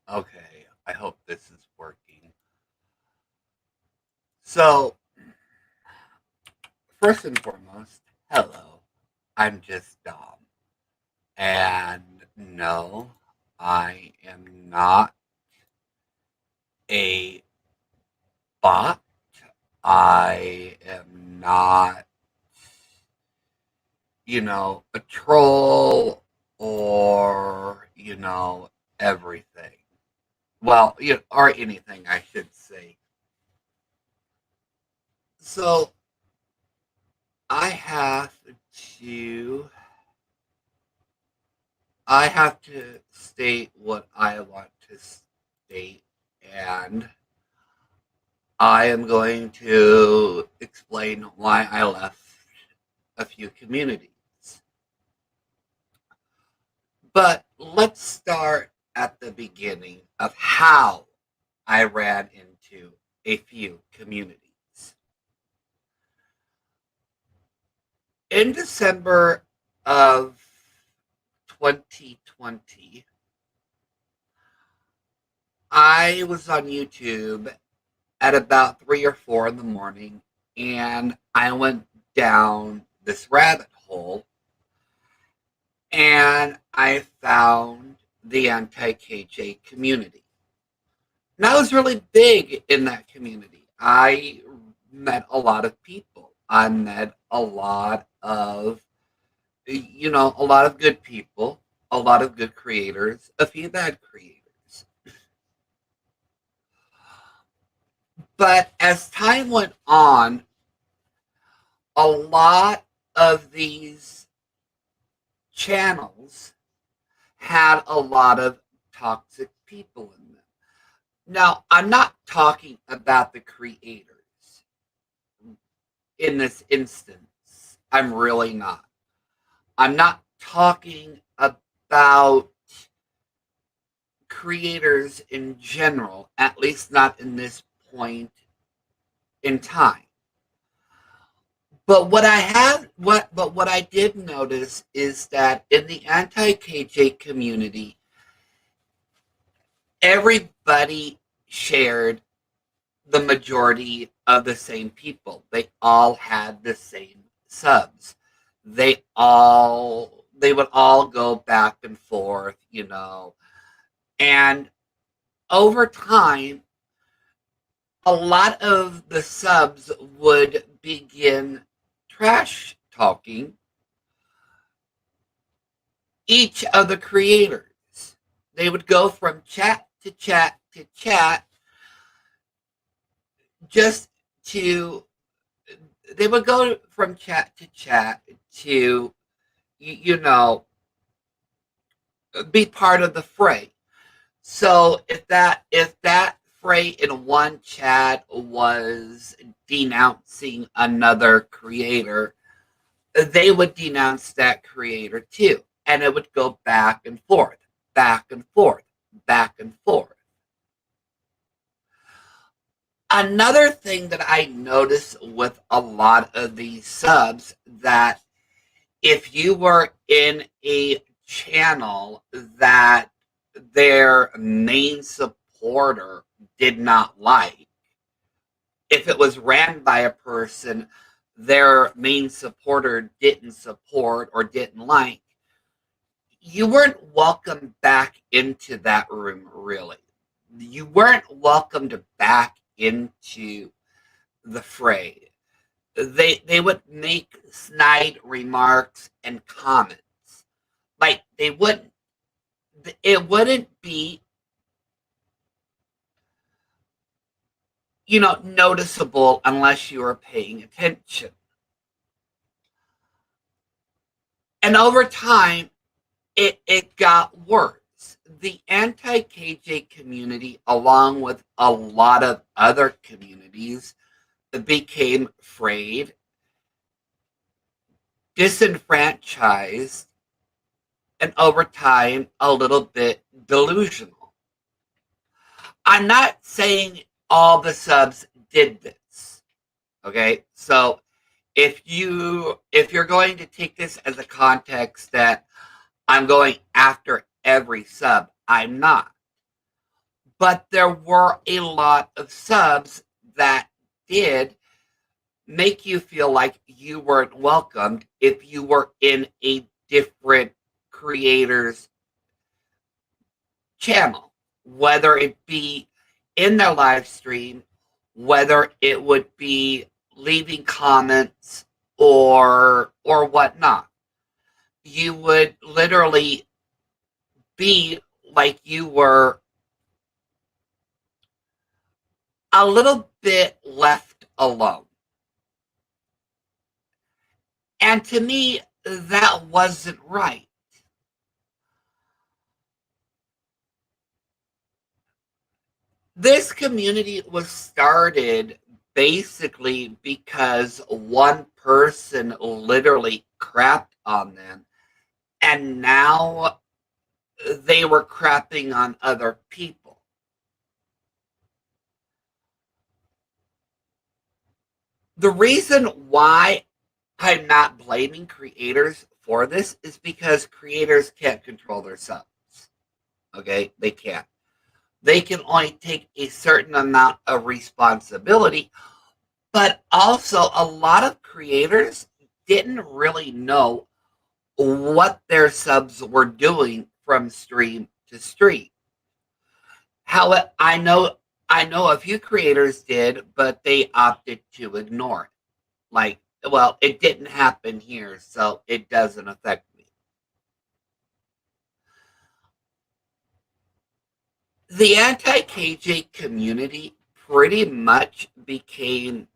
Okay, I hope this is working. So, first and foremost, hello. I'm just Dom. And no, I am not a bot. I am not, a troll or, everything. Well, or anything, I should say. So, I have to I have to state what I want to state, and I am going to explain why I left a few communities. But let's start at the beginning of how I ran into a few communities. In December of 2020, I was on YouTube at about 3 or 4 in the morning, and I went down this rabbit hole, and I found the anti KJ community. And I was really big in that community. I met a lot of people. I met a lot of good people, a lot of good creators, a few bad creators. But as time went on, a lot of these channels had a lot of toxic people in them. Now, I'm not talking about the creators in this instance. I'm really not. I'm not talking about creators in general, at least not in this point in time. But what I did notice is that in the anti KJ community, everybody shared the majority of the same people. They all had the same subs. They would all go back and forth. And over time, a lot of the subs would begin trash talking each of the creators. They would go from chat to chat to chat just to they would go from chat to chat to you know be part of the fray. So if that fray in one chat was denouncing another creator, they would denounce that creator too, and it would go back and forth, back and forth, back and forth. Another thing that I notice with a lot of these subs, that if you were in a channel that their main supporter did not like, if it was ran by a person their main supporter didn't support or didn't like, you weren't welcome back into that room, really. You weren't welcomed back into the fray. They would make snide remarks and comments. Like it wouldn't be, noticeable unless you were paying attention. And over time, it got worse. The anti KJ community, along with a lot of other communities, became frayed, disenfranchised, and over time, a little bit delusional. I'm not saying all the subs did this. Okay? So if you're going to take this as a context that I'm going after every sub, I'm not. But there were a lot of subs that did make you feel like you weren't welcomed if you were in a different creator's channel, whether it be in their live stream, whether it would be leaving comments or whatnot. You would literally be like you were a little bit left alone. And to me, that wasn't right. This community was started basically because one person literally crapped on them, and now they were crapping on other people. The reason why I'm not blaming creators for this is because creators can't control their subs. Okay, they can't. They can only take a certain amount of responsibility, but also a lot of creators didn't really know what their subs were doing from stream to stream. How I know a few creators did, but they opted to ignore it. Like, well, it didn't happen here, so it doesn't affect me. The anti-KJ community pretty much became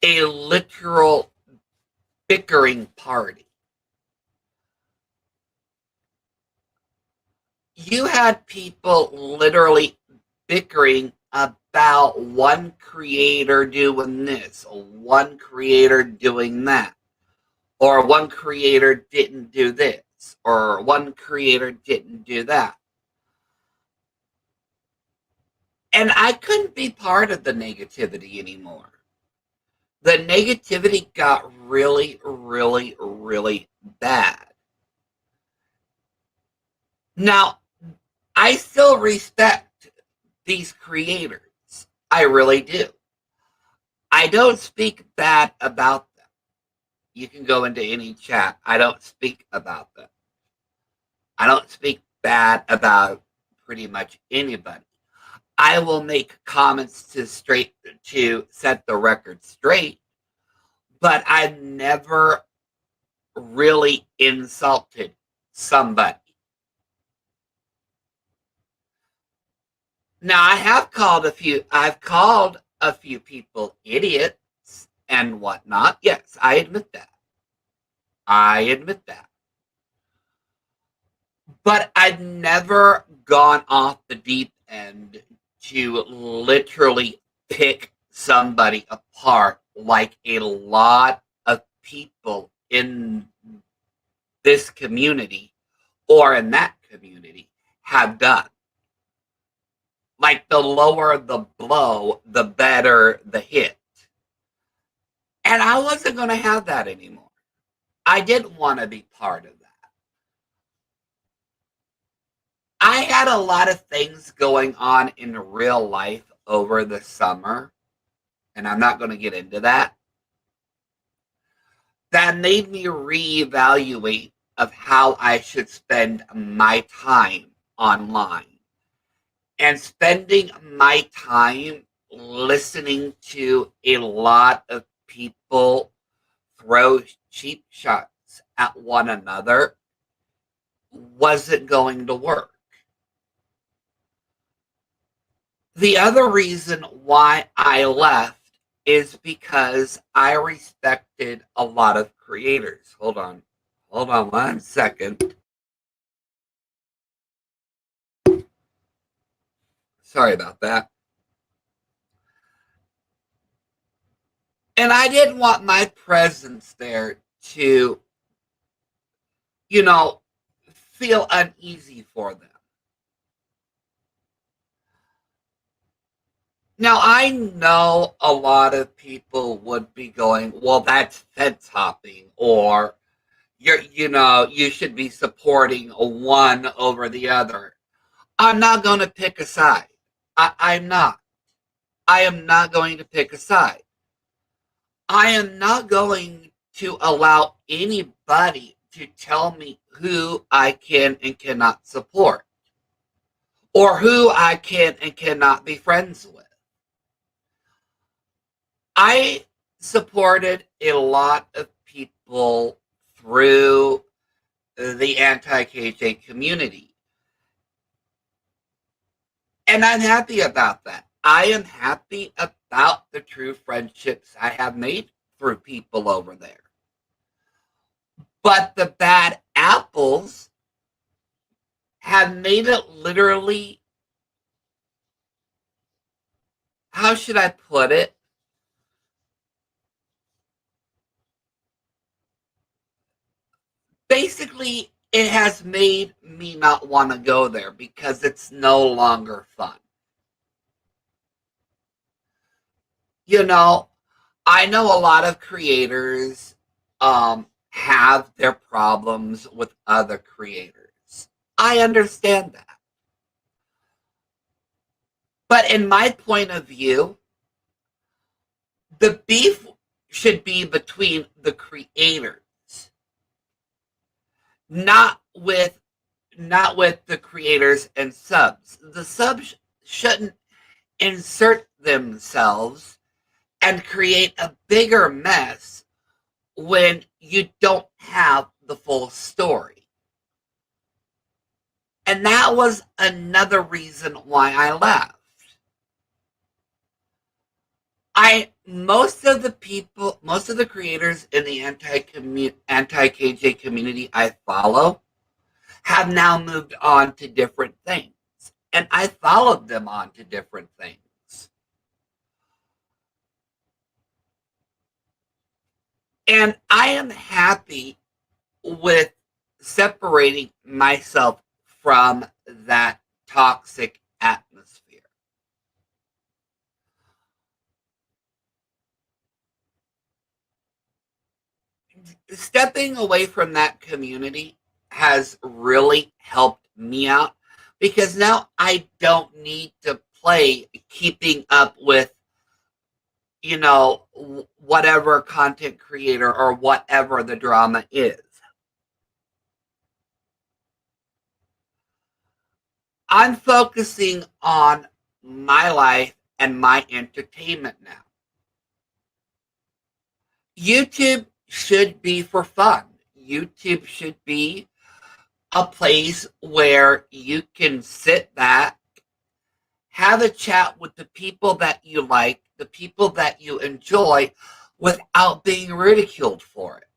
a literal bickering party. You had people literally bickering about one creator doing this, or one creator doing that, or one creator didn't do this, or one creator didn't do that. And I couldn't be part of the negativity anymore. The negativity got really, really, really bad. Now, I still respect these creators. I really do. I don't speak bad about them. You can go into any chat. I don't speak about them. I don't speak bad about pretty much anybody. I will make comments to set the record straight, but I've never really insulted somebody. Now I've called a few people idiots and whatnot. Yes, I admit that. But I've never gone off the deep end to literally pick somebody apart like a lot of people in this community or in that community have done. Like, the lower the blow, the better the hit. And I wasn't going to have that anymore. I didn't want to be part of that. I had a lot of things going on in real life over the summer, and I'm not going to get into that made me reevaluate of how I should spend my time online. And spending my time listening to a lot of people throw cheap shots at one another wasn't going to work. The other reason why I left is because I respected a lot of creators. Hold on 1 second. Sorry about that. And I didn't want my presence there to, feel uneasy for them. Now, I know a lot of people would be going, well, that's fence hopping, or you should be supporting one over the other. I'm not going to pick a side. I'm not. I am not going to pick a side. I am not going to allow anybody to tell me who I can and cannot support or who I can and cannot be friends with. I supported a lot of people through the anti KJ community. And I'm happy about that. I am happy about the true friendships I have made through people over there. But the bad apples have made it literally, how should I put it? Basically, it has made me not want to go there because it's no longer fun. You know, I know a lot of creators have their problems with other creators. I understand that. But in my point of view, the beef should be between the creators, not with the creators and subs. The subs shouldn't insert themselves and create a bigger mess when you don't have the full story. And that was another reason why I left. Most of the creators in the anti KJ community I follow have now moved on to different things. And I followed them on to different things. And I am happy with separating myself from that toxic atmosphere. Stepping away from that community has really helped me out because now I don't need to play keeping up with, whatever content creator or whatever the drama is. I'm focusing on my life and my entertainment now. YouTube should be for fun. YouTube should be a place where you can sit back, have a chat with the people that you like, the people that you enjoy, without being ridiculed for it.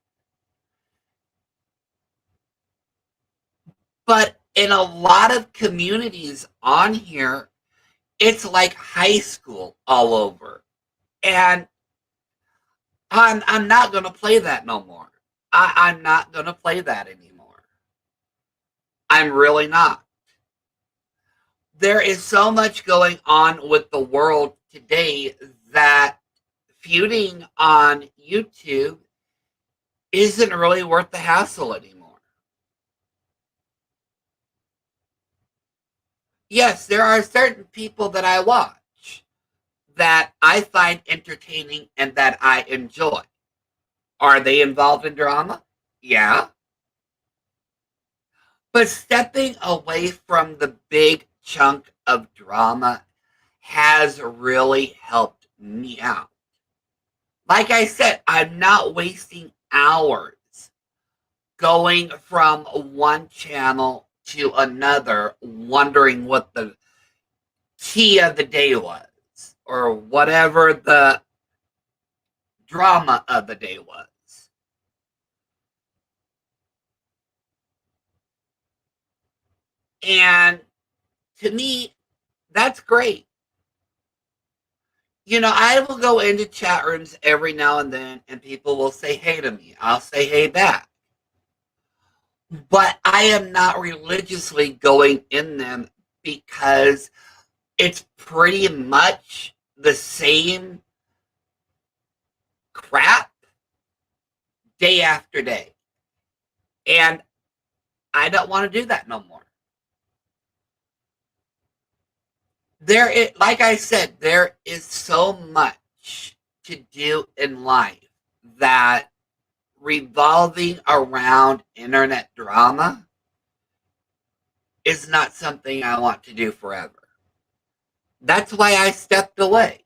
But in a lot of communities on here, it's like high school all over. And I'm not going to play that no more. I'm not going to play that anymore. I'm really not. There is so much going on with the world today that feuding on YouTube isn't really worth the hassle anymore. Yes, there are certain people that I watch that I find entertaining and that I enjoy. Are they involved in drama? Yeah. But stepping away from the big chunk of drama has really helped me out. Like I said, I'm not wasting hours going from one channel to another wondering what the tea of the day was or whatever the drama of the day was. And to me, that's great. I will go into chat rooms every now and then and people will say hey to me. I'll say hey back. But I am not religiously going in them because it's pretty much the same crap day after day. And I don't want to do that no more. like I said, there is so much to do in life that revolving around internet drama is not something I want to do forever. That's why I stepped away.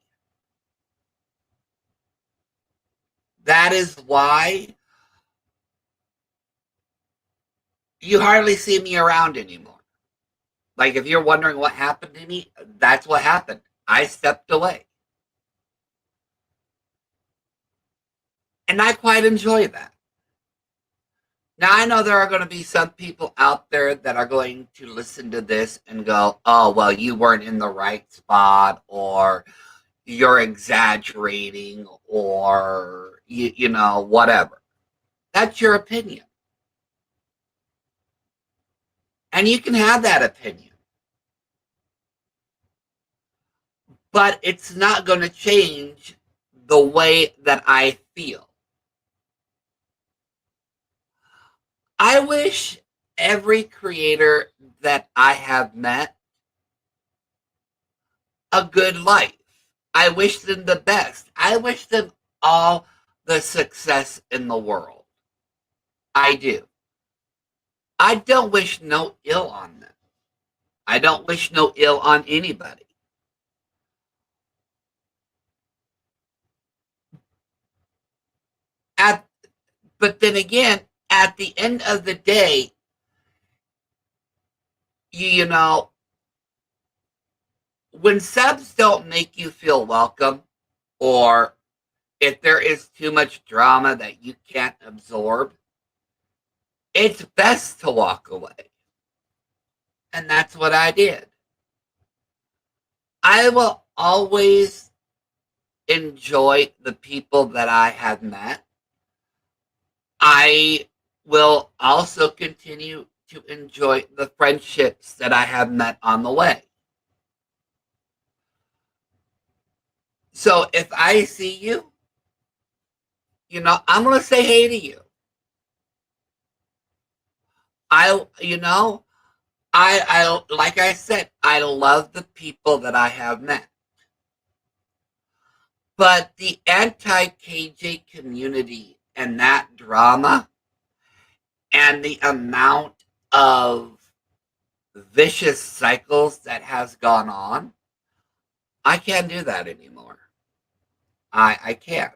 That is why you hardly see me around anymore. Like, if you're wondering what happened to me, that's what happened. I stepped away. And I quite enjoy that. Now, I know there are going to be some people out there that are going to listen to this and go, oh, well, you weren't in the right spot, or you're exaggerating, or, you know, whatever. That's your opinion. And you can have that opinion. But it's not going to change the way that I feel. I wish every creator that I have met a good life. I wish them the best. I wish them all the success in the world. I do. I don't wish no ill on them. I don't wish no ill on anybody. At, but then again, at the end of the day, you know, when subs don't make you feel welcome, or if there is too much drama that you can't absorb, it's best to walk away. And that's what I did. I will always enjoy the people that I have met. I will also continue to enjoy the friendships that I have met on the way. So if I see you, you know, I'm going to say hey to you. You know, like I said, I love the people that I have met. But the anti-KJ community and that drama and the amount of vicious cycles that has gone on, I can't do that anymore. I can't.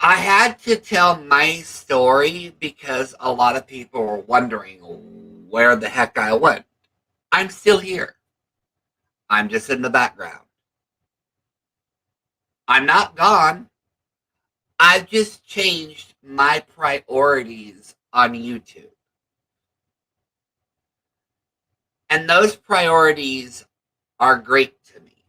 I had to tell my story because a lot of people were wondering where the heck I went. I'm still here. I'm just in the background. I'm not gone. I've just changed my priorities on YouTube. And those priorities are great to me.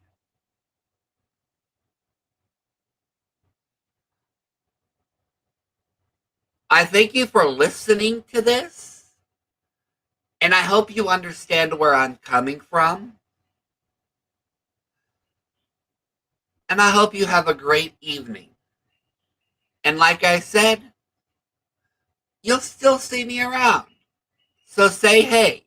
I thank you for listening to this. And I hope you understand where I'm coming from. And I hope you have a great evening. And like I said, you'll still see me around. So say hey.